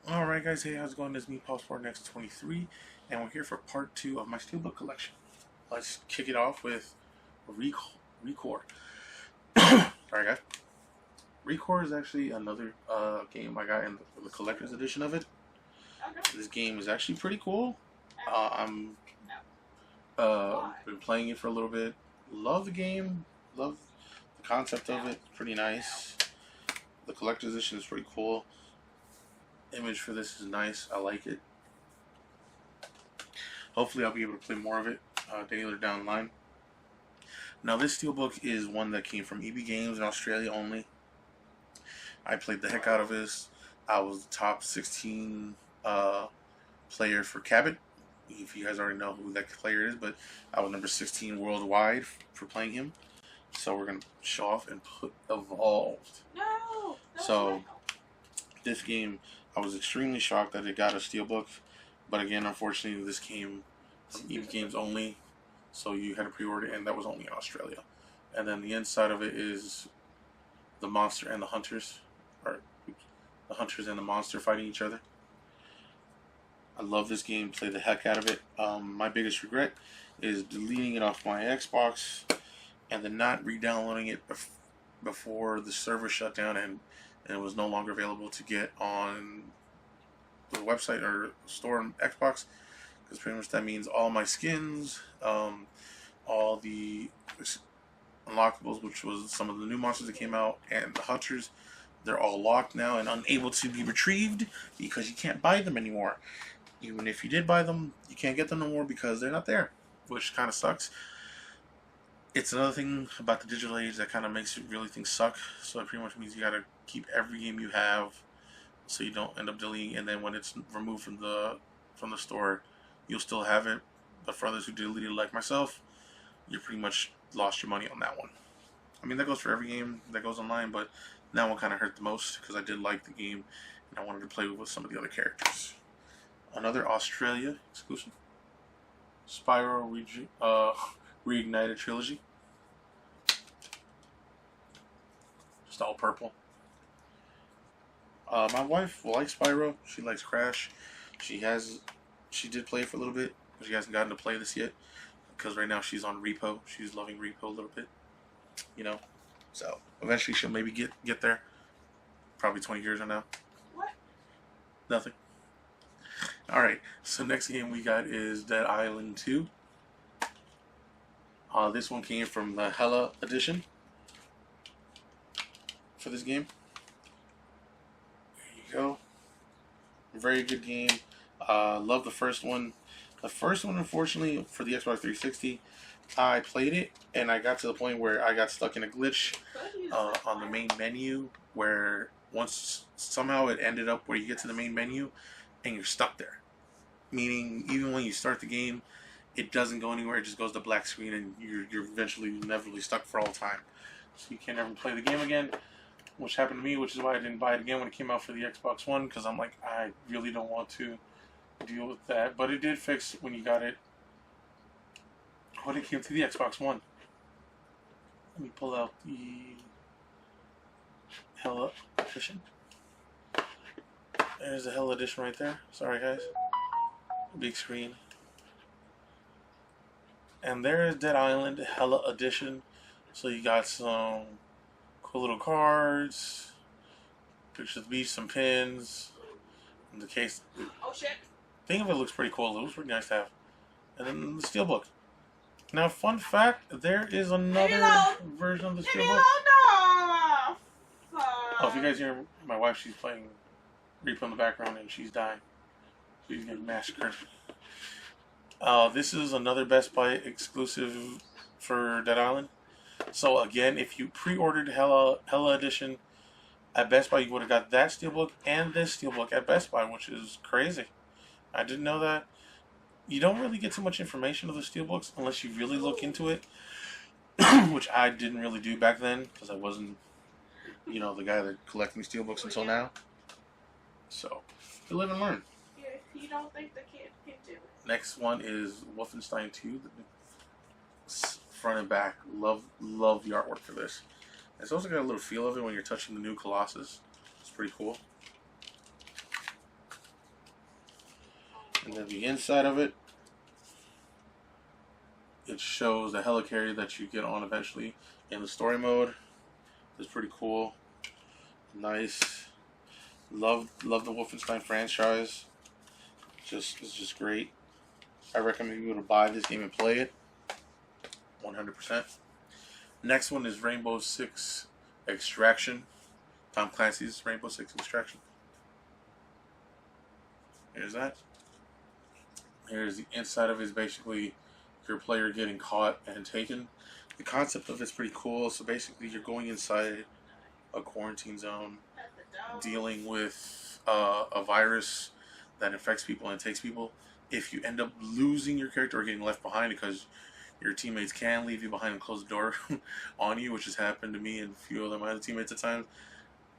Alright guys, hey, how's it going? This is me, Paul Sport Next 23, and we're here for part 2 of my Steelbook collection. Let's kick it off with Recore. Sorry guys. Recore is actually another game I got in the collector's edition of it. This game is actually pretty cool. I'm been playing it for a little bit. Love the game. Love the concept of it. Pretty nice. The collector's edition is pretty cool. Image for this is nice. I like it. Hopefully I'll be able to play more of it later down the line. Now this Steelbook is one that came from EB Games in Australia only. I played the heck out of this. I was the top 16 player for Cabot. If you guys already know who that player is, but I was number 16 worldwide for playing him. So we're going to show off and put Evolved. No! So this game, I was extremely shocked that it got a Steelbook, but again, unfortunately, this came from EB Games only, so you had to pre-order, and that was only in Australia. And then the inside of it is the monster and the hunters, or the hunters and the monster fighting each other. I love this game, play the heck out of it. My biggest regret is deleting it off my Xbox and then not re-downloading it before the server shut down and it was no longer available to get on the website or store on Xbox, because pretty much that means all my skins, all the unlockables, which was some of the new monsters that came out, and the hunters, they're all locked now and unable to be retrieved because you can't buy them anymore. Even if you did buy them, you can't get them no more because they're not there, which kind of sucks. It's another thing about the digital age that kind of makes really things suck. So it pretty much means you gotta keep every game you have, so you don't end up deleting. And then when it's removed from the store, you'll still have it. But for others who deleted, like myself, you pretty much lost your money on that one. I mean, that goes for every game that goes online, but that one kind of hurt the most because I did like the game and I wanted to play with some of the other characters. Another Australia exclusive, Spyro Reignited Trilogy. Just all purple. My wife likes Spyro. She likes Crash. She did play it for a little bit, but she hasn't gotten to play this yet because right now she's on Repo. She's loving Repo a little bit, you know. So eventually she'll maybe get there. Probably 20 years from now. What? Nothing. Alright, so next game we got is Dead Island 2. This one came from the Hella edition for this game. There you go. Very good game. Love the first one. The first one, unfortunately, for the Xbox 360, I played it and I got to the point where I got stuck in a glitch on the main menu, where once somehow it ended up where you get to the main menu and you're stuck there. Meaning, even when you start the game, it doesn't go anywhere. It just goes to black screen, and you're eventually inevitably stuck for all time. So you can't ever play the game again, which happened to me, which is why I didn't buy it again when it came out for the Xbox One, because I'm like, I really don't want to deal with that. But it did fix when you got it, when it came to the Xbox One. Let me pull out the Hella edition. There's the Hella edition right there. Sorry, guys. Big screen. And there is Dead Island Hella edition. So you got some cool little cards, pictures of the beach, some pins. In the case, Oh shit! think of it, looks pretty cool. It looks pretty nice to have. And then the Steelbook. Now, fun fact: there is another version of the Steelbook. No! Oh, if you guys hear my wife, she's playing Reaper in the background and she's dying. She's getting massacred. This is another Best Buy exclusive for Dead Island. So again, if you pre-ordered Hella Edition at Best Buy, you would have got that Steelbook and this Steelbook at Best Buy, which is crazy. I didn't know that. You don't really get too much information of the Steelbooks unless you really look into it, which I didn't really do back then because I wasn't, you know, the guy that collecting Steelbooks until now. So, you live and learn. You don't think the kid can do it? Next one is Wolfenstein 2. Front and back. Love the artwork for this. It's also got a little feel of it when you're touching the new Colossus. It's pretty cool. And then the inside of it, it shows the helicarrier that you get on eventually in the story mode. It's pretty cool. Nice. Love the Wolfenstein franchise. It's just great. I recommend you to buy this game and play it. 100%. Next one is Rainbow Six Extraction. Tom Clancy's Rainbow Six Extraction. Here's that. Here's the inside of it. Is basically your player getting caught and taken. The concept of it's pretty cool. So basically, you're going inside a quarantine zone, dealing with a virus that infects people and takes people. If you end up losing your character or getting left behind because your teammates can leave you behind and close the door on you, which has happened to me and a few of my other teammates at times,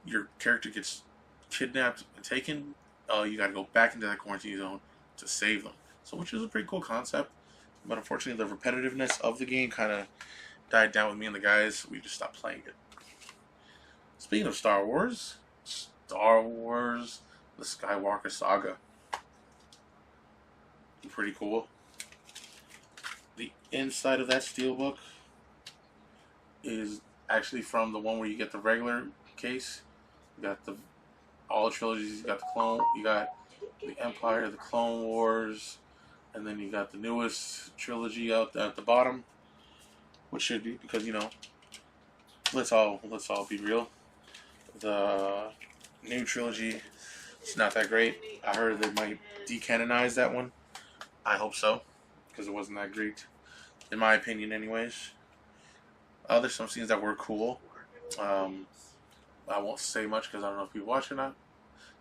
your character gets kidnapped and taken. You got to go back into that quarantine zone to save them. So, which is a pretty cool concept. But unfortunately, the repetitiveness of the game kind of died down with me and the guys. We just stopped playing it. Speaking of Star Wars, The Skywalker Saga. Pretty cool. The inside of that Steelbook is actually from the one where you get the regular case. You got all the trilogies. You got the Clone. You got the Empire, the Clone Wars, and then you got the newest trilogy out at the bottom, which should be, because let's all be real. The new trilogy, it's not that great. I heard they might decanonize that one. I hope so, because it wasn't that great, in my opinion, anyways. There's some scenes that were cool. I won't say much because I don't know if people watch or not.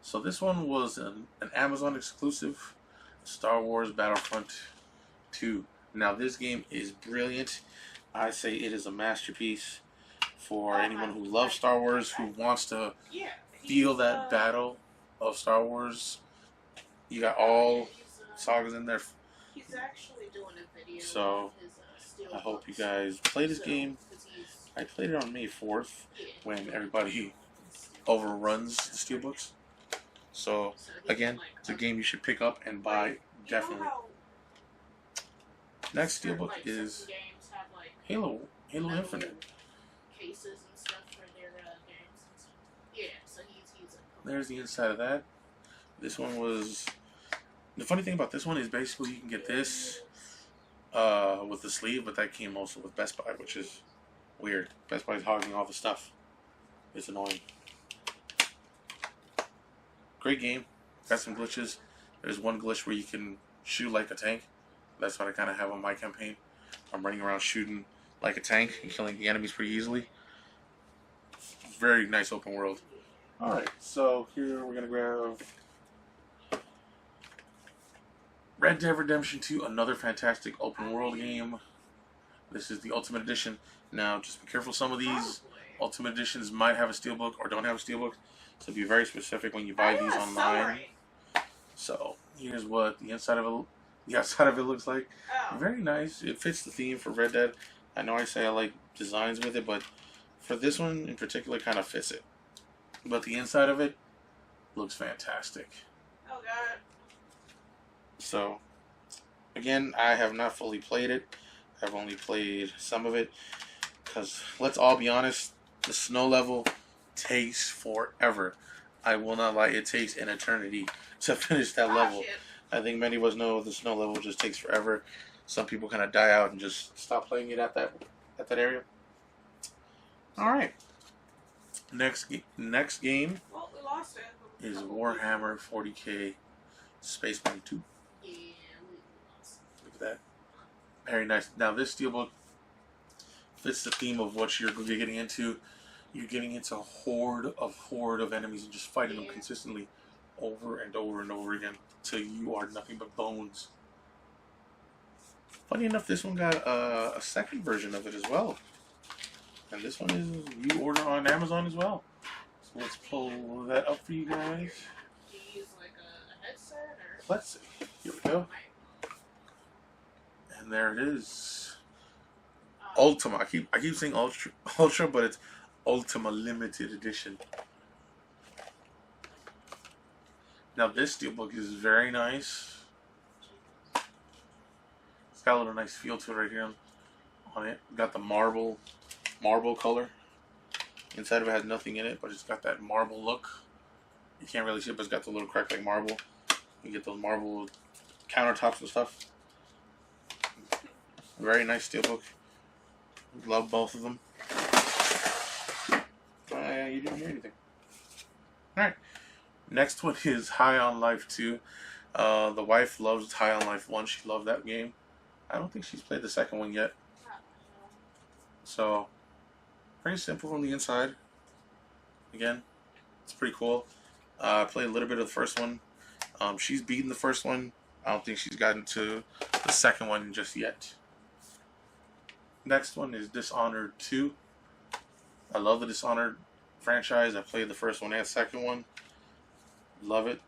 So this one was an Amazon exclusive, Star Wars Battlefront 2. Now this game is brilliant. I say it is a masterpiece for anyone who loves Star Wars, who wants to feel that battle of Star Wars. You got all sagas in there. He's actually doing a video. So I hope you guys play this game. I played it on May 4th when everybody overruns the Steelbooks. So again, it's a game you should pick up and buy, definitely. Next Steelbook is Halo Infinite. There's the inside of that. This one was... The funny thing about this one is basically you can get this with the sleeve, but that came also with Best Buy, which is weird. Best Buy's hogging all the stuff. It's annoying. Great game. Got some glitches. There's one glitch where you can shoot like a tank. That's what I kind of have on my campaign. I'm running around shooting like a tank and killing the enemies pretty easily. Very nice open world. Alright, so here we're going to grab Red Dead Redemption 2, another fantastic open world game. This is the Ultimate Edition. Now, just be careful, some of these Ultimate Editions might have a Steelbook or don't have a Steelbook. So be very specific when you buy these online. So here's what the outside of it looks like. Very nice. It fits the theme for Red Dead. I know I say I like designs with it, but for this one in particular, kind of fits it. But the inside of it looks fantastic. Oh God. So again, I have not fully played it. I've only played some of it because let's all be honest, the snow level takes forever. I will not lie, it takes an eternity to finish that level. Shit. I think many of us know the snow level just takes forever. Some people kind of die out and just stop playing it at that area. All right. Next game Well, we lost it. is Warhammer 40K Space Marine 2. Yeah, we lost. Look at that. Very nice. Now this Steelbook fits the theme of what you're getting into. You're getting into a horde of enemies and just fighting them consistently over and over and over again till you are nothing but bones. Funny enough, this one got a second version of it as well. And this one is you order on Amazon as well. So let's pull that up for you guys. Do you use like a headset or? Let's see. Here we go. And there it is. Ultima. I keep saying Ultra, but it's Ultima Limited Edition. Now this Steelbook is very nice. got a little nice feel to it right here on it. Got the marble color. Inside of it has nothing in it, but it's got that marble look. You can't really see it, but it's got the little crack like marble. You get those marble countertops and stuff. Very nice Steelbook. Love both of them. You didn't hear anything. Alright. Next one is High on Life 2. The wife loves High on Life 1. She loved that game. I don't think she's played the second one yet. So, very simple on the inside. Again, it's pretty cool. I played a little bit of the first one. She's beaten the first one. I don't think she's gotten to the second one just yet. Next one is Dishonored 2. I love the Dishonored franchise. I played the first one and second one. Love it.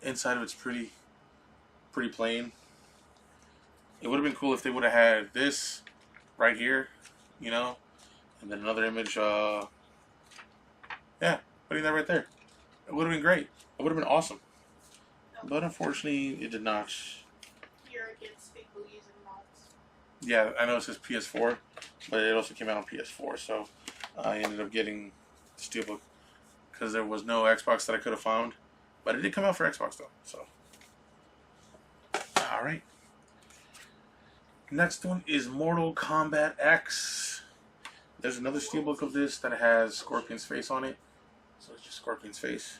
Inside of it's pretty plain. It would have been cool if they would have had this right here, you know, and then another image. Yeah, putting that right there. It would have been great. It would have been awesome. But unfortunately, it did not. You're against people using mods. Yeah, I know it says PS4, but it also came out on PS4, so I ended up getting Steelbook because there was no Xbox that I could have found. But it did come out for Xbox though, so. Alright. Next one is Mortal Kombat X. There's another Steelbook of this that has Scorpion's face on it. So it's just Scorpion's face.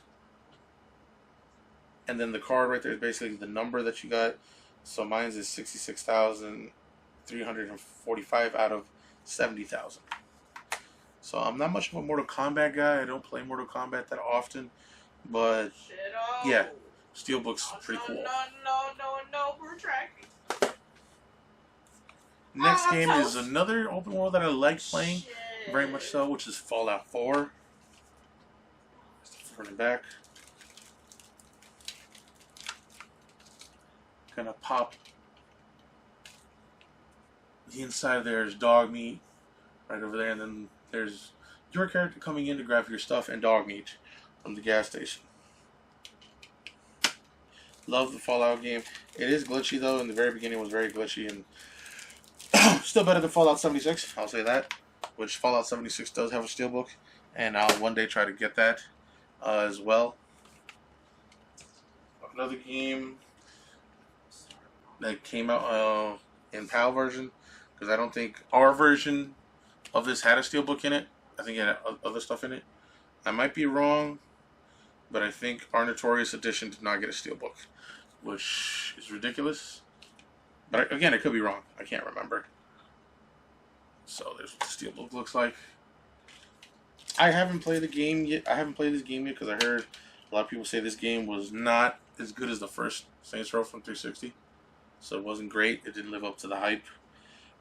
And then the card right there is basically the number that you got. So mine's is 66,345 out of 70,000. So I'm not much of a Mortal Kombat guy. I don't play Mortal Kombat that often. But yeah, Steelbook's pretty cool. No, retracting. Next game is another open world that I like playing very much so, which is Fallout 4. Front and back. Gonna pop the inside. There's dog meat right over there, and then there's your character coming in to grab your stuff and dog meat from the gas station. Love the Fallout game. It is glitchy though. In the very beginning, it was very glitchy, and still better than Fallout 76. I'll say that. Which Fallout 76 does have a Steelbook, and I'll one day try to get that as well. Another game that came out in PAL version, because I don't think our version of this had a Steelbook in it. I think it had other stuff in it. I might be wrong, but I think our Notorious Edition did not get a Steelbook, which is ridiculous. But again, I could be wrong. I can't remember. So there's what the Steelbook looks like. I haven't played the game yet. I haven't played this game yet because I heard a lot of people say this game was not as good as the first Saints Row from 360. So it wasn't great. It didn't live up to the hype,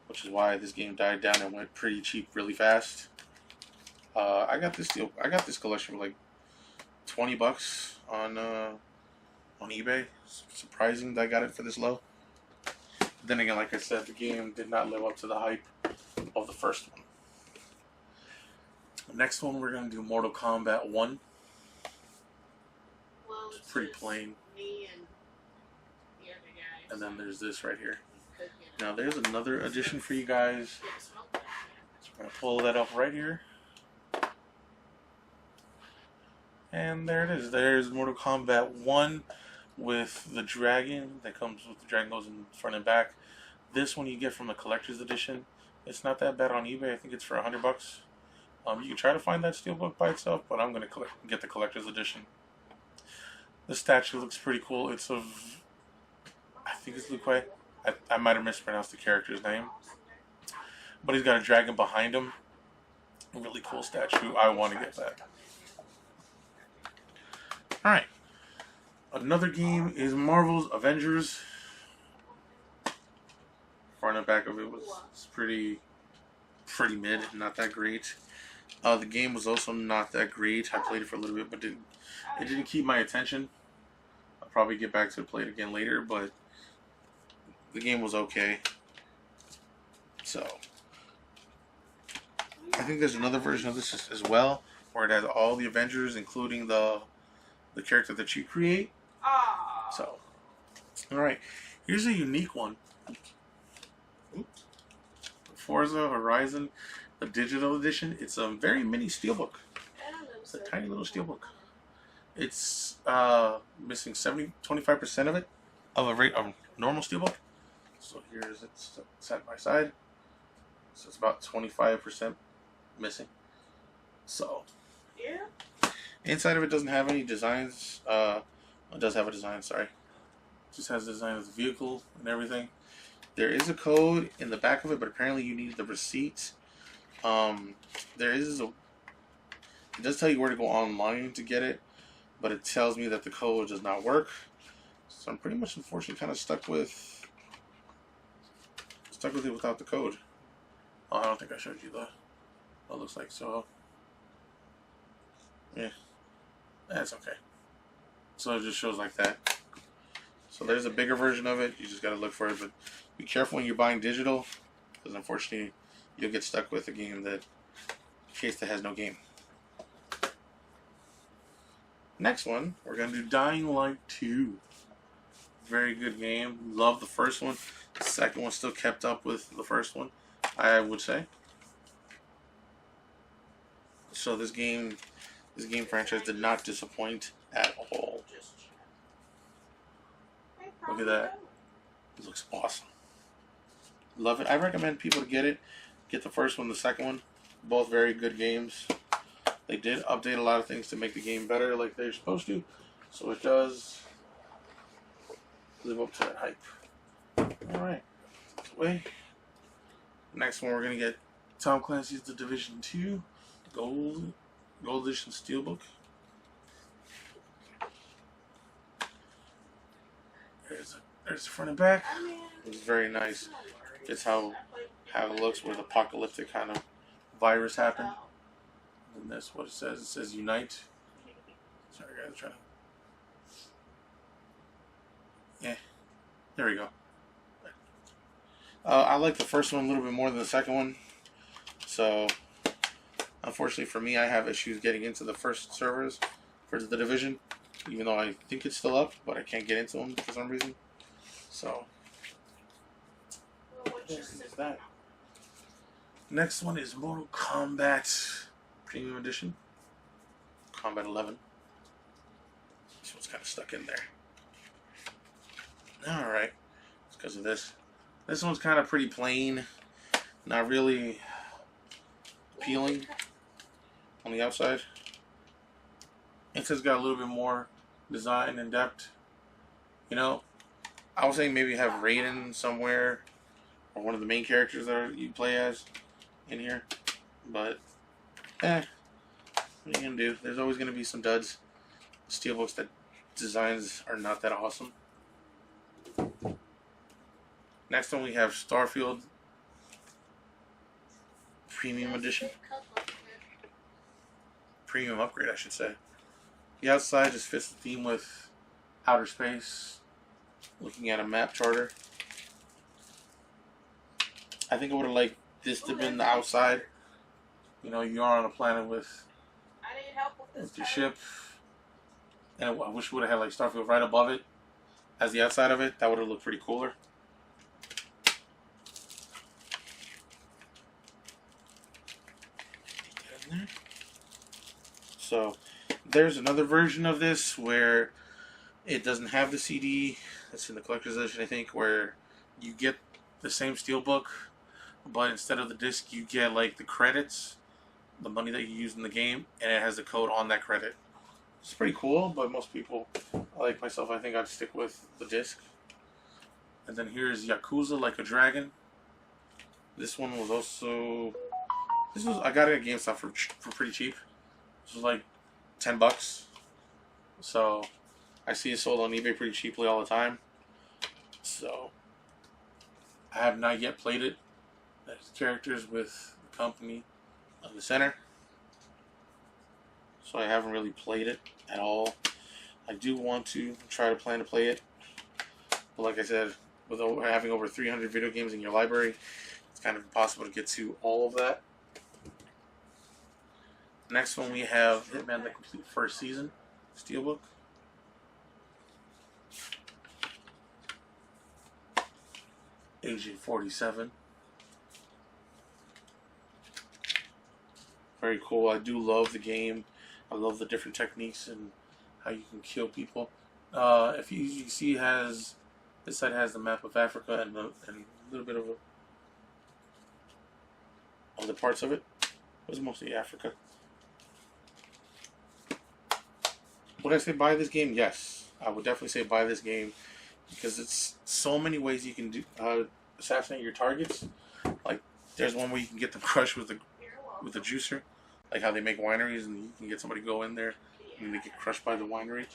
which is why this game died down and went pretty cheap really fast. I got this collection for like $20 on eBay. It's surprising that I got it for this low. Then again, like I said, the game did not live up to the hype of the first one. The next one, we're going to do Mortal Kombat 1. Well, it's pretty plain. Me and the other guy. And then there's this right here. Now there's another edition for you guys. So we're going to pull that up right here. And there it is. There's Mortal Kombat 1 with the dragon. That comes with the dragon goes in front and back. This one you get from the collector's edition. It's not that bad on eBay. I think it's for $100. You can try to find that Steelbook by itself, but I'm going to get the collector's edition. The statue looks pretty cool. It's of, I think it's Liu Kuei. I might have mispronounced the character's name. But he's got a dragon behind him. A really cool statue. I want to get that. Alright. Another game is Marvel's Avengers. Front and back of it was pretty mid, not that great. The game was also not that great. I played it for a little bit, but it didn't keep my attention. I'll probably get back to play it again later, but the game was okay. So I think there's another version of this as well, where it has all the Avengers, including the character that you create. So, all right, here's a unique one. Forza Horizon, the digital edition. It's a very mini steelbook. It's a tiny little steelbook. It's missing 25% of it, of a normal steelbook. So here's it side by side. So it's about 25% missing. So Yeah. inside of it doesn't have any designs. It does have a design. Sorry, it just has the design of the vehicle and everything. There is a code in the back of it, but apparently you need the receipt. There is a. It does tell you where to go online to get it, but it tells me that the code does not work. So I'm pretty much, unfortunately, kind of stuck with it without the code. Oh, I don't think I showed you what it looks like. So yeah, that's okay. So it just shows like that. So there's a bigger version of it. You just gotta look for it, but be careful when you're buying digital, because unfortunately you'll get stuck with a game that case that has no game. Next one, we're gonna do Dying Light 2. Very good game. Love the first one. The second one still kept up with the first one, I would say. So this game franchise did not disappoint at all. Look at that. It looks awesome. Love it. I recommend people to get it. Get the first one, the second one. Both very good games. They did update a lot of things to make the game better like they're supposed to. So it does live up to that hype. Alright. Away. Next one we're going to get Tom Clancy's The Division 2. Gold Edition Steelbook. There's the front and back. It's very nice. It's how it looks with apocalyptic kind of virus happened. And that's what it says. It says Unite. Sorry guys, I'm trying to... Yeah. There we go. I like the first one a little bit more than the second one. So, unfortunately for me, I have issues getting into the first servers for the Division. Even though I think it's still up, but I can't get into them for some reason. So, there's that. Next one is Mortal Kombat Premium Edition. Combat 11. This one's kind of stuck in there. Alright. It's because of this. This one's kind of pretty plain. Not really appealing on the outside. It has got a little bit more design and depth. You know, I was saying maybe have Raiden somewhere, or one of the main characters that you play as in here. But, what are you gonna do? There's always gonna be some duds. Steelbooks that designs are not that awesome. Next one we have Starfield Premium Edition. Premium upgrade, I should say. The outside just fits the theme with outer space. Looking at a map charter. I think I would have liked this to have been the outside. You know, you are on a planet with your ship. And I wish we would have had like Starfield right above it as the outside of it. That would have looked pretty cooler. So there's another version of this where it doesn't have the CD. That's in the collector's edition, I think, where you get the same steelbook, but instead of the disc, you get like the credits, the money that you use in the game, and it has the code on that credit. It's pretty cool, but most people, like myself, I think I'd stick with the disc. And then here's Yakuza Like a Dragon. This one was also... I got it at GameStop for pretty cheap. This was like $10. So I see it sold on eBay pretty cheaply all the time. So I have not yet played it. There's characters with the company on the center. So I haven't really played it at all. I do want to try to plan to play it. But like I said, with having over 300 video games in your library, it's kind of impossible to get to all of that. Next one we have Hitman the Complete First Season Steelbook. Agent 47. Very cool. I do love the game. I love the different techniques and how you can kill people. If you see, this side has the map of Africa and a little bit of other parts of it. It was mostly Africa. Would I say buy this game? Yes, I would definitely say buy this game because it's so many ways you can do assassinate your targets. Like there's one where you can get them crushed with the juicer, like how they make wineries, and you can get somebody to go in there and they get crushed by the winery.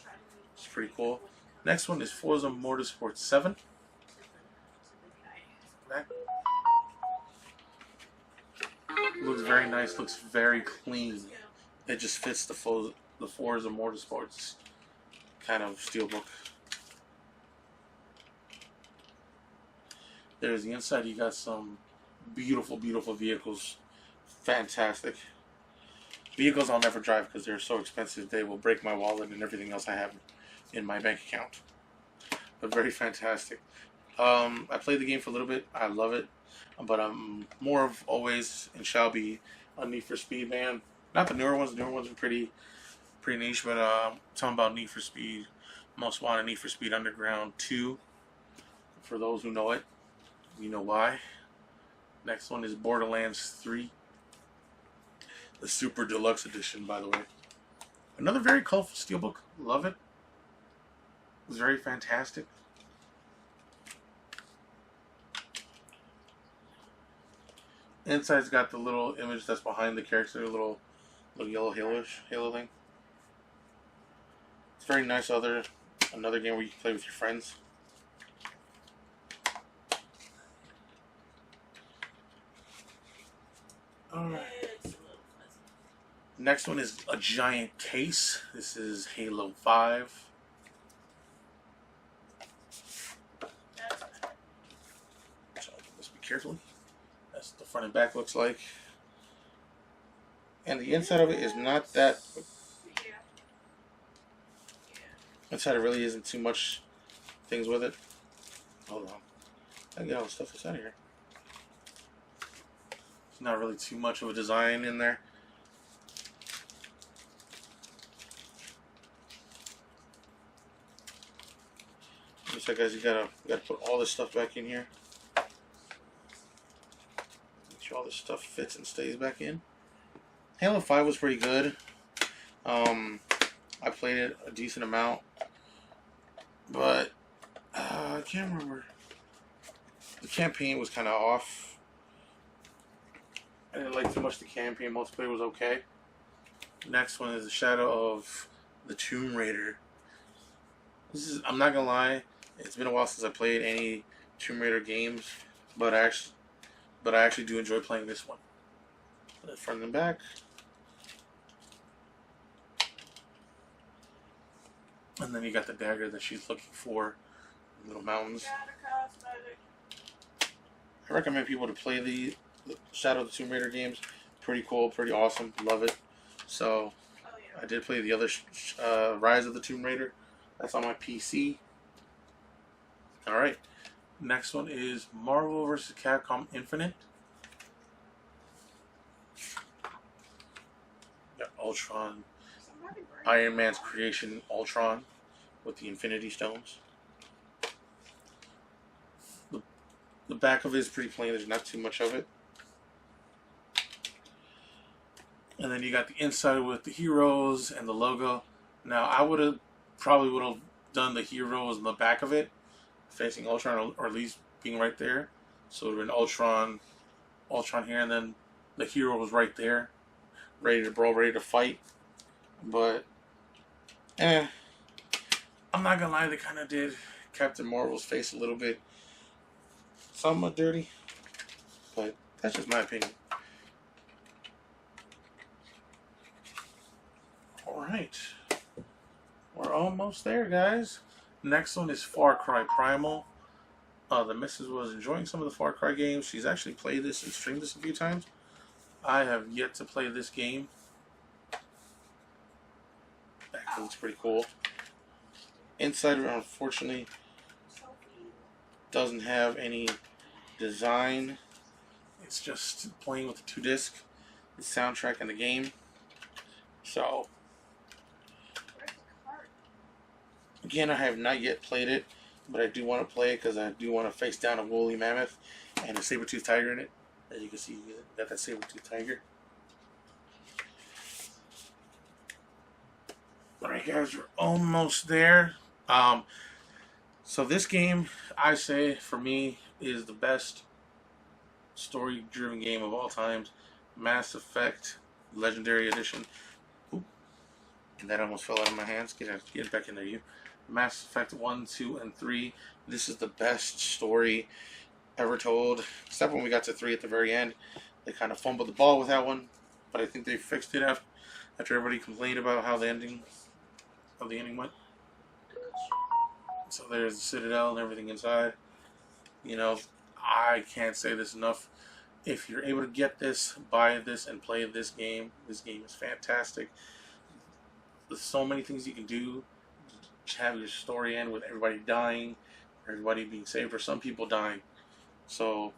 It's pretty cool. Next one is Forza Motorsport 7. That looks very nice. Looks very clean. It just fits the Forza Motorsports kind of steelbook. There's the inside. You got some beautiful, beautiful vehicles. Fantastic vehicles I'll never drive because they're so expensive. They will break my wallet and everything else I have in my bank account. But very fantastic. I played the game for a little bit. I love it. But I'm more of always and shall be a Need for Speed man. Not the newer ones. The newer ones are pretty niche. But I'm talking about Need for Speed Most Wanted, Need for Speed Underground 2. For those who know it, you know why. Next one is Borderlands 3. The Super Deluxe Edition, by the way. Another very colorful steelbook. Love it. It's very fantastic. Inside's got the little image that's behind the character, little yellow halo thing. It's very nice. Another game where you can play with your friends. Alright. Next one is a giant case. This is Halo 5. So let's be careful. That's what the front and back looks like. And the inside of it is not that. Inside it really isn't too much things with it. Hold on. I get all the stuff that's out of here. It's not really too much of a design in there. So guys, you gotta put all this stuff back in here. Make sure all this stuff fits and stays back in. Halo 5 was pretty good. I played it a decent amount, but I can't remember. The campaign was kind of off. I didn't like too much the campaign. Multiplayer was okay. Next one is the Shadow of the Tomb Raider. I'm not gonna lie. It's been a while since I played any Tomb Raider games, but I actually do enjoy playing this one. The front and back. And then you got the dagger that she's looking for. Little mountains. I recommend people to play the Shadow of the Tomb Raider games. Pretty cool, pretty awesome. Love it. So, I did play the other Rise of the Tomb Raider. That's on my PC. Alright. Next one is Marvel vs. Capcom Infinite. Got Ultron. Iron Man's creation, Ultron, with the Infinity Stones. The back of it is pretty plain. There's not too much of it. And then you got the inside with the heroes and the logo. Now, I probably would have done the heroes in the back of it, facing Ultron, or at least being right there. So it would have been Ultron here, and then the hero was right there, ready to brawl, ready to fight. But, I'm not gonna lie, they kind of did Captain Marvel's face a little bit somewhat dirty, but that's just my opinion. Alright, we're almost there, guys. Next one is Far Cry Primal. The missus was enjoying some of the Far Cry games. She's actually played this and streamed this a few times. I have yet to play this game. That looks pretty cool. Inside of it, unfortunately, doesn't have any design. It's just playing with the 2 disc. the soundtrack in the game. So, Where's the card? again, I have not yet played it, but I do want to play it because I do want to face down a woolly mammoth and a saber-toothed tiger in it. As you can see, you got that saber-toothed tiger. Alright guys, we're almost there. So this game, I say, for me, is the best story-driven game of all times. Mass Effect Legendary Edition. Ooh, and that almost fell out of my hands. Get it back in there, you. Mass Effect 1, 2, and 3. This is the best story ever told. Except when we got to 3 at the very end. They kind of fumbled the ball with that one. But I think they fixed it after everybody complained about how the ending went. So there's the Citadel and everything inside. You know, I can't say this enough. If you're able to get this, buy this, and play this game is fantastic. There's so many things you can do. Have your story end with everybody dying, everybody being saved, or some people dying. So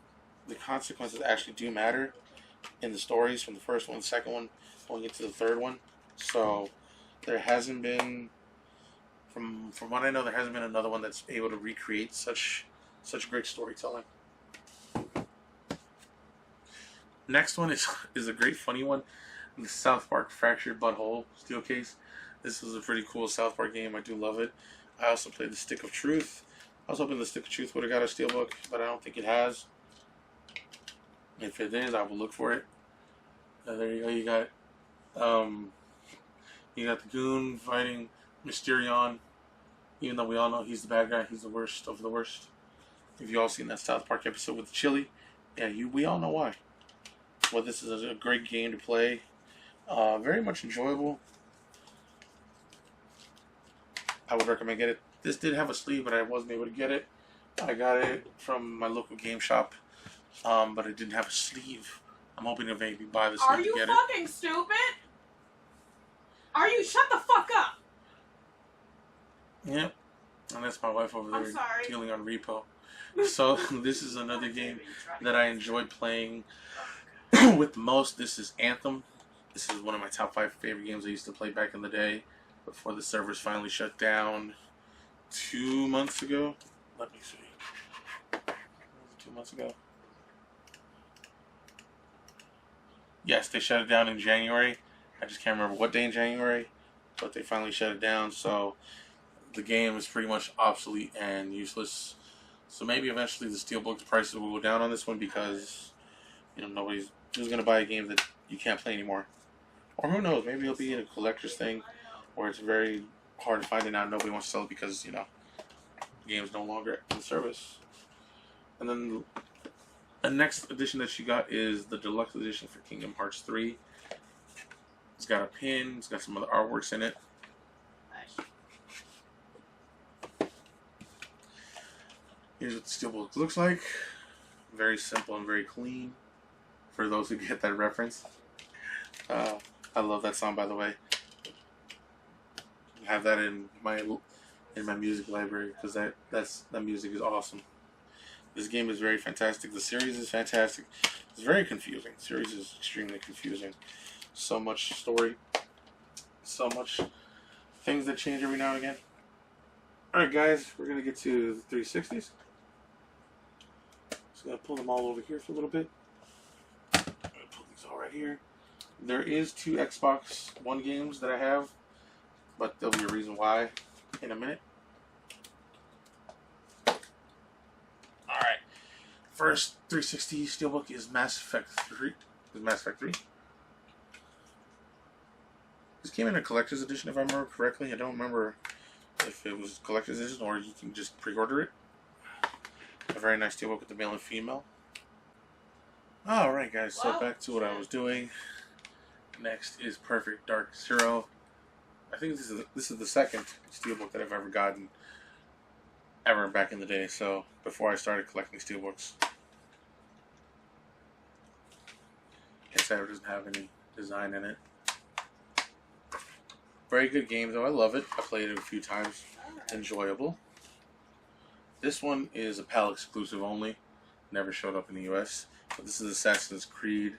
the consequences actually do matter in the stories from the first one, the second one, going into the third one. So there hasn't been, from what I know, there hasn't been another one that's able to recreate such great storytelling. Next one is a great funny one, the South Park Fractured Butthole Steel Case. This is a pretty cool South Park game. I do love it. I also played the Stick of Truth. I was hoping the Stick of Truth would have got a Steelbook, but I don't think it has. If it is, I will look for it. There you go. You got the Goon fighting Mysterion. Even though we all know he's the bad guy, he's the worst of the worst. If you all seen that South Park episode with the chili, yeah, we all know why. Well, this is a great game to play. Very much enjoyable. I would recommend get it. This did have a sleeve, but I wasn't able to get it. I got it from my local game shop, but it didn't have a sleeve. I'm hoping to maybe buy the sleeve to get it. Are you fucking stupid? Are you? Shut the fuck up! Yep. And that's my wife over there dealing on repo. So this is another game that I enjoyed playing with the most. This is Anthem. This is one of my top 5 favorite games I used to play back in the day before the servers finally shut down 2 months ago. Let me see. 2 months ago. Yes, they shut it down in January. I just can't remember what day in January, but they finally shut it down. So the game is pretty much obsolete and useless. So maybe eventually the Steelbook prices will go down on this one because, you know, who's going to buy a game that you can't play anymore. Or who knows, maybe it'll be in a collector's thing where it's very hard to find it now. Nobody wants to sell it because, you know, the game's no longer in service. And then the next edition that she got is the deluxe edition for Kingdom Hearts 3. It's got a pin, it's got some other artworks in it. Here's what the Steelbook looks like. Very simple and very clean. For those who get that reference. I love that song, by the way. I have that in my music library because that music is awesome. This game is very fantastic. The series is fantastic. It's very confusing. The series is extremely confusing. So much story. So much things that change every now and again. Alright guys, we're going to get to the 360s. Just going to pull them all over here for a little bit. I'm going to put these all right here. There is 2 Xbox One games that I have, but there'll be a reason why in a minute. Alright. First 360 Steelbook is Mass Effect 3. This came in a collector's edition, if I remember correctly. I don't remember if it was collector's edition or you can just pre-order it. A very nice Steelbook with the male and female. Alright guys, so back to what I was doing. Next is Perfect Dark Zero. I think this is the second Steelbook that I've ever gotten back in the day, so before I started collecting Steelbooks. Inside it doesn't have any design in it. Very good game though, I love it. I played it a few times. Enjoyable. This one is a PAL exclusive only. Never showed up in the US. But this is Assassin's Creed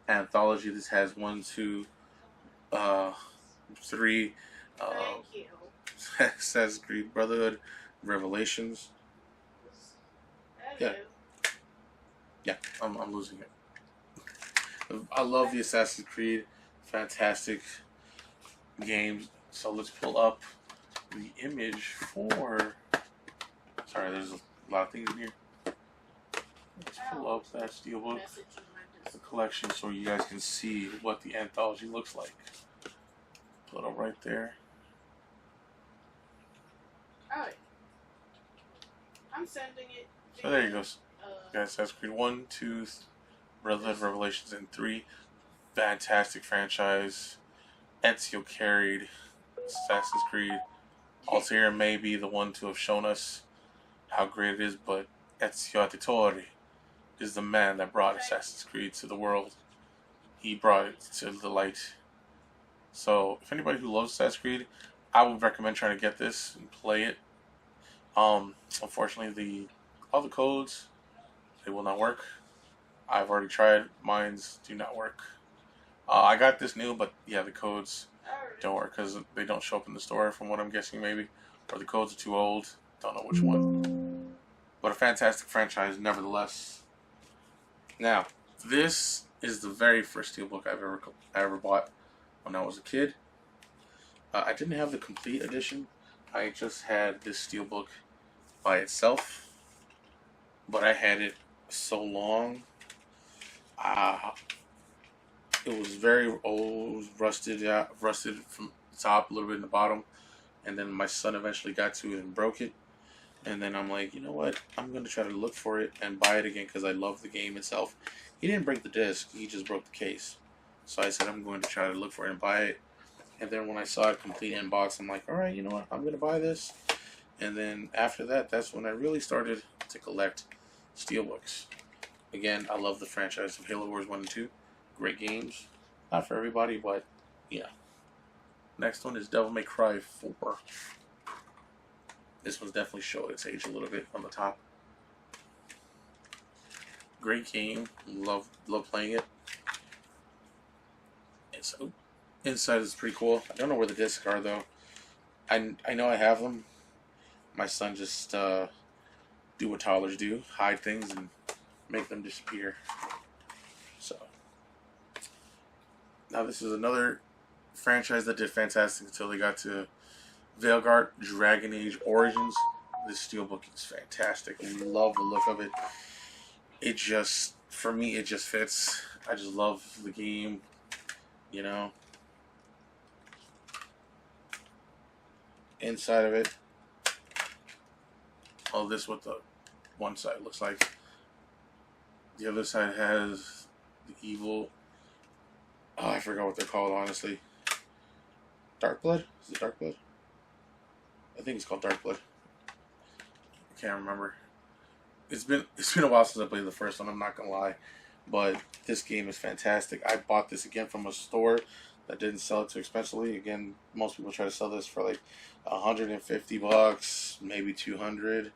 anthology. This has 1, 2, 3. Thank you. Assassin's Creed Brotherhood, Revelations. That Yeah. is. Yeah, I'm losing it. I love the Assassin's Creed, fantastic games. So let's pull up the image for. Sorry, there's a lot of things in here. Let's pull up that Steelbook, the collection, so you guys can see what the anthology looks like. Pull it up right there. Oh, I'm sending it. So there you go. Guys, Assassin's Creed 1, 2, Brotherhood, Revelations, and 3. Fantastic franchise. Ezio carried Assassin's Creed. Altair may be the one to have shown us how great it is, but Ezio Auditore is the man that brought Assassin's Creed to the world. He brought it to the light. So, if anybody who loves Assassin's Creed, I would recommend trying to get this and play it. Unfortunately, all the codes, they will not work. I've already tried. Mine's do not work. I got this new, but yeah, the codes don't work because they don't show up in the store, from what I'm guessing, maybe. Or the codes are too old. Don't know which one. But a fantastic franchise, nevertheless. Now, this is the very first Steelbook I ever bought when I was a kid. I didn't have the complete edition. I just had this Steelbook by itself. But I had it so long. It was very old, rusted from the top, a little bit in the bottom. And then my son eventually got to it and broke it. And then I'm like, you know what? I'm going to try to look for it and buy it again because I love the game itself. He didn't break the disc. He just broke the case. So I said I'm going to try to look for it and buy it. And then when I saw it complete in box, I'm like, all right, you know what? I'm going to buy this. And then after that, that's when I really started to collect Steelbooks. Again, I love the franchise of Halo Wars 1 and 2. Great games. Not for everybody, but yeah. Next one is Devil May Cry 4. This one's definitely showed its age a little bit on the top. Great game. Love playing it. And so, inside is pretty cool. I don't know where the discs are though. I know I have them. My son just do what toddlers do, hide things and make them disappear. So now this is another franchise that did fantastic until they got to Veilguard Dragon Age Origins. This Steelbook is fantastic. I love the look of it. It just, for me, it just fits. I just love the game, you know. Inside of it, oh, this is what the one side looks like. The other side has the evil. Oh, I forgot what they're called, honestly. Darkblood? Is it Darkblood? I think it's called Darkblood. I can't remember. It's been a while since I played the first one, I'm not gonna lie. But this game is fantastic. I bought this again from a store that didn't sell it too expensively. Again, most people try to sell this for like $150, maybe $200.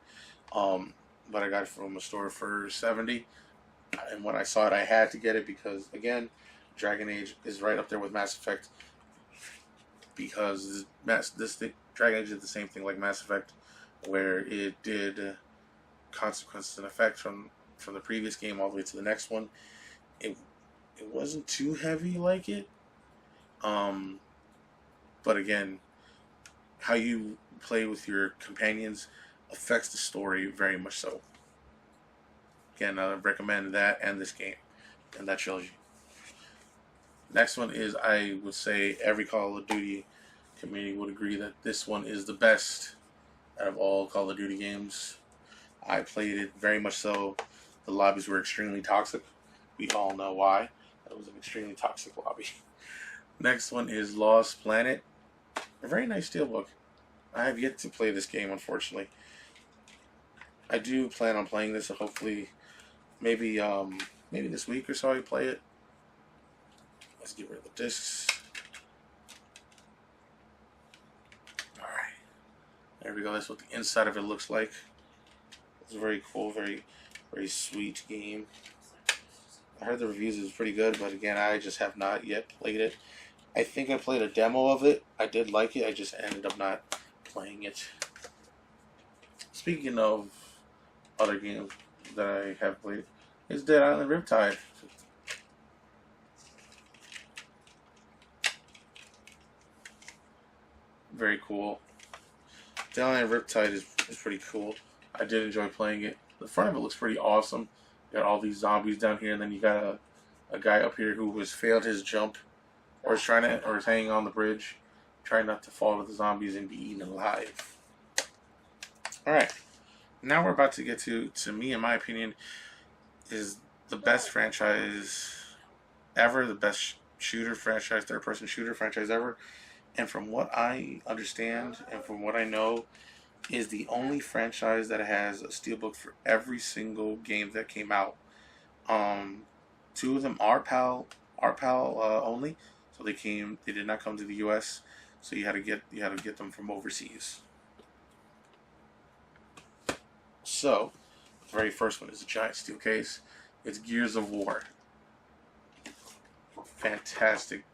But I got it from a store for $70. And when I saw it, I had to get it because, again, Dragon Age is right up there with Mass Effect. Because Dragon Age did the same thing like Mass Effect, where it did consequences and effects from the previous game all the way to the next one. It wasn't too heavy like it. But again, how you play with your companions affects the story very much so. Again, I recommend that and this game and that trilogy. Next one is, I would say every Call of Duty community would agree that this one is the best out of all Call of Duty games. I played it very much so. The lobbies were extremely toxic. We all know why. It was an extremely toxic lobby. Next one is Lost Planet. A very nice steelbook. I have yet to play this game, unfortunately. I do plan on playing this, so hopefully, maybe this week or so I play it. Let's get rid of the discs. Alright. There we go. That's what the inside of it looks like. It's a very cool, very, very sweet game. I heard the reviews is pretty good, but again, I just have not yet played it. I think I played a demo of it. I did like it. I just ended up not playing it. Speaking of other games that I have played, is Dead Island Riptide. Very cool. Dead Island Riptide is pretty cool. I did enjoy playing it. The front of it looks pretty awesome. You got all these zombies down here, and then you got a guy up here who has failed his jump, or is hanging on the bridge, trying not to fall to the zombies and be eaten alive. All right, now we're about to get to me, in my opinion, is the best franchise ever, the best third-person shooter franchise ever, and from what I understand and from what I know, is the only franchise that has a steelbook for every single game that came out. Two of them are PAL only, so they did not come to the U.S. So you had to get them from overseas. So the very first one is a giant steel case. It's Gears of War. Fantastic,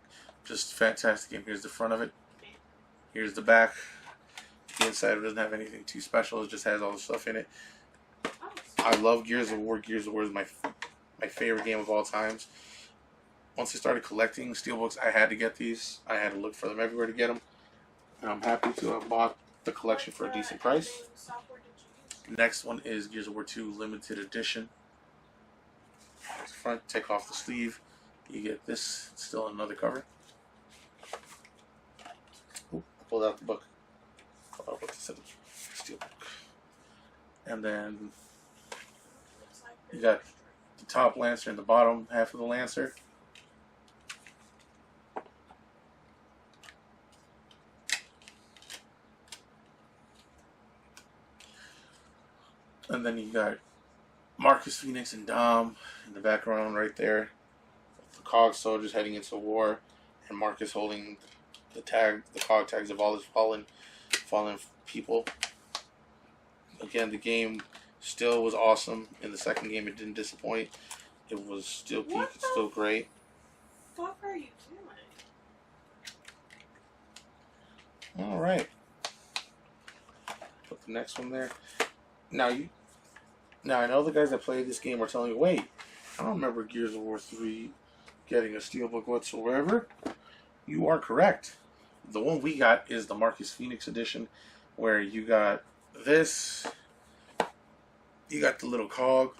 just fantastic game. Here's the front of it. Here's the back. The inside doesn't have anything too special. It just has all the stuff in it. I love Gears of War. Gears of War is my favorite game of all times. Once I started collecting steelbooks, I had to get these. I had to look for them everywhere to get them. And I'm happy to have bought the collection for a decent price. Next one is Gears of War 2 Limited Edition. Here's the front. Take off the sleeve. You get this. It's still another cover. Ooh, I pulled out the book. Steelbook. And then you got the top Lancer and the bottom half of the Lancer. And then you got Marcus Phoenix and Dom in the background right there. The COG soldiers heading into war, and Marcus holding the COG tags of all his fallen people. Again, the game still was awesome. In the second game, it didn't disappoint. It was still peak. It's still great. What are you doing? All right. Put the next one there. Now I know the guys that played this game are telling me, wait, I don't remember Gears of War 3 getting a steelbook whatsoever. You are correct. The one we got is the Marcus Phoenix edition, where you got this, you got the little cog,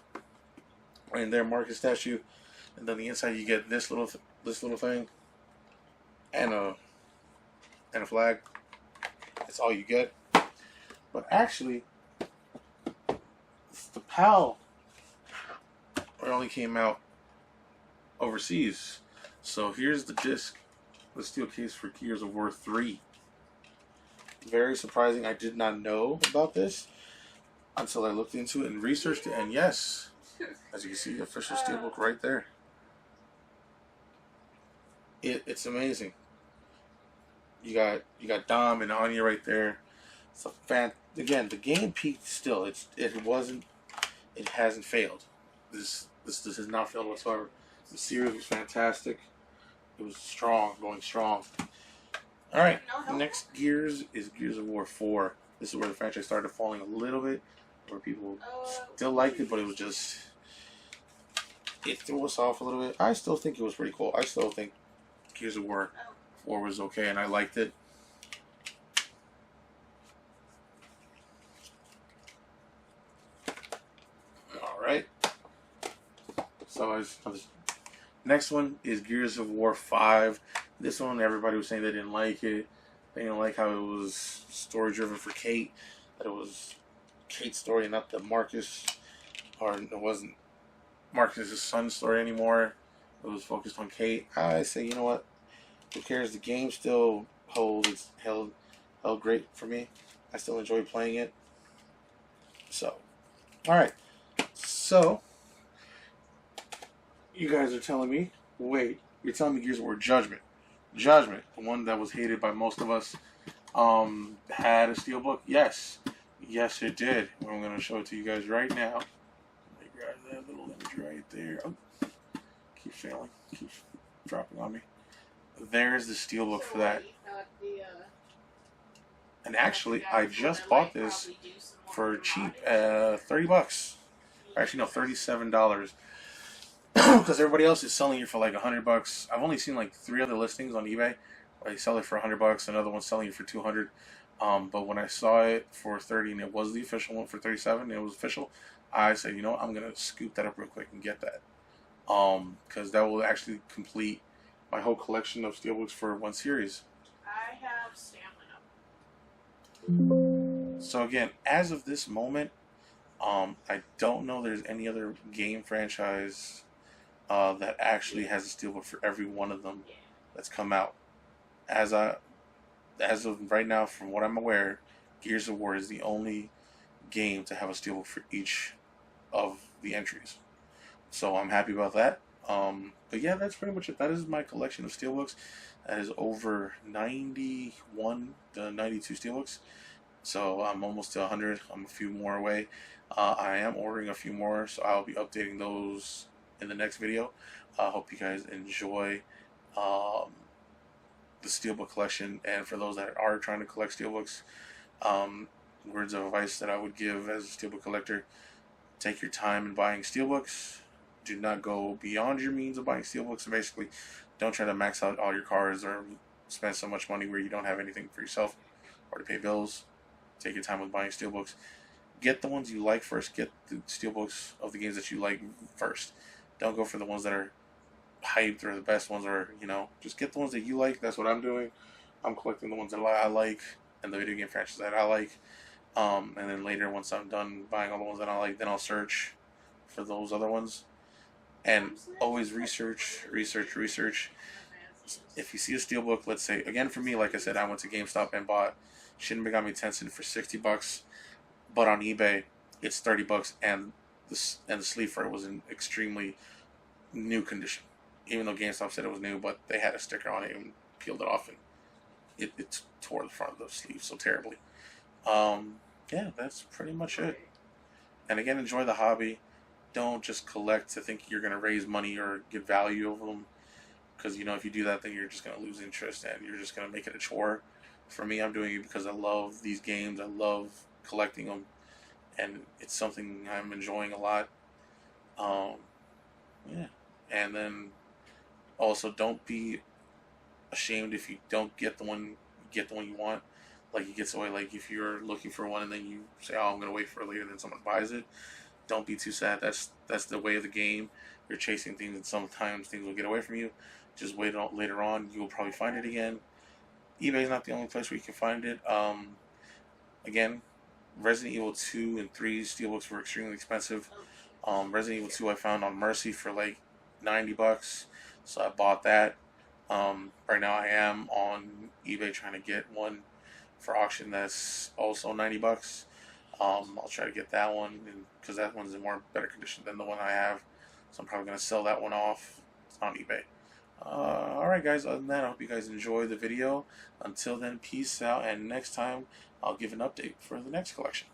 and their Marcus statue, and then the inside you get this little thing, and a flag. That's all you get. But actually, the PAL only came out overseas. So here's the disc, the steel case for Gears of War 3. Very surprising. I did not know about this until I looked into it and researched it. And yes, as you can see, the official steelbook right there. It's amazing. You got Dom and Anya right there. It's a again, the game peaked still. It hasn't failed. This has not failed whatsoever. The series was fantastic. It was strong, going strong. Alright, next Gears is Gears of War 4. This is where the franchise started falling a little bit, where people still liked it, but it was just, it threw us off a little bit. I still think it was pretty cool. I still think Gears of War 4 was okay, and I liked it. Alright. So next one is Gears of War 5. This one, everybody was saying they didn't like it. They didn't like how it was story-driven for Kate. That it was Kate's story, not the Marcus, or it wasn't Marcus' son's story anymore. It was focused on Kate. I say, you know what? Who cares? The game still held great for me. I still enjoy playing it. So, alright. So, you guys are telling me, wait, you're telling me Gears of War Judgment. Judgment, the one that was hated by most of us, had a steelbook? Yes. Yes, it did. I'm going to show it to you guys right now. Let me grab that little image right there. Oh. keeps failing. Keeps dropping on me. There's the Steelbook for that. And actually, I just bought this for cheap, $30. Actually, no, $37. Because everybody else is selling it for like $100. I've only seen like 3 other listings on eBay where they sell it for $100. Another one selling it for $200. But when I saw it for 30 and it was the official one for 37, it was official. I said, you know, I'm gonna scoop that up real quick and get that. Because that will actually complete my whole collection of Steelbooks for one series. I have stamina. So again, as of this moment, I don't know there's any other game franchise that actually has a Steelbook for every one of them that's come out. As of right now, from what I'm aware, Gears of War is the only game to have a Steelbook for each of the entries. So I'm happy about that. But yeah, that's pretty much it. That is my collection of Steelbooks. That is over 91 to 92 Steelbooks. So I'm almost to 100. I'm a few more away. I am ordering a few more, so I'll be updating those in the next video. I hope you guys enjoy the Steelbook collection. And for those that are trying to collect Steelbooks, words of advice that I would give as a Steelbook collector: take your time in buying Steelbooks. Do not go beyond your means of buying Steelbooks. So basically, don't try to max out all your cars or spend so much money where you don't have anything for yourself or to pay bills. Take your time with buying Steelbooks. Get the ones you like first. Get the Steelbooks of the games that you like first. Don't go for the ones that are hyped or the best ones, or, you know, just get the ones that you like. That's what I'm doing. I'm collecting the ones that I like and the video game franchises that I like. And then later, once I'm done buying all the ones that I like, then I'll search for those other ones. And always research. If you see a Steelbook, let's say, again, for me, like I said, I went to GameStop and bought Shin Megami Tensei for $60, but on eBay it's $30, and the sleeve for it was in extremely new condition. Even though GameStop said it was new, but they had a sticker on it and peeled it off, and it tore the front of the sleeve so terribly. Yeah, that's pretty much it. And again, enjoy the hobby. Don't just collect to think you're going to raise money or get value over them. Because, you know, if you do that, then you're just going to lose interest and you're just going to make it a chore. For me, I'm doing it because I love these games. I love collecting them. And it's something I'm enjoying a lot. Yeah. And then also, don't be ashamed if you don't get the one you want. Like, it gets away. Like, if you're looking for one and then you say, oh, I'm going to wait for it later, and then someone buys it. Don't be too sad. That's the way of the game. You're chasing things, and sometimes things will get away from you. Just wait later on. You will probably find it again. eBay is not the only place where you can find it. Again, Resident Evil 2 and 3 Steelbooks were extremely expensive. Resident Evil 2 I found on Mercy for like $90, so I bought that. Right now I am on eBay trying to get one for auction that's also $90. I'll try to get that one because that one's in better condition than the one I have. So I'm probably going to sell that one off. It's on eBay. Alright guys, other than that, I hope you guys enjoy the video. Until then, peace out, and next time I'll give an update for the next collection.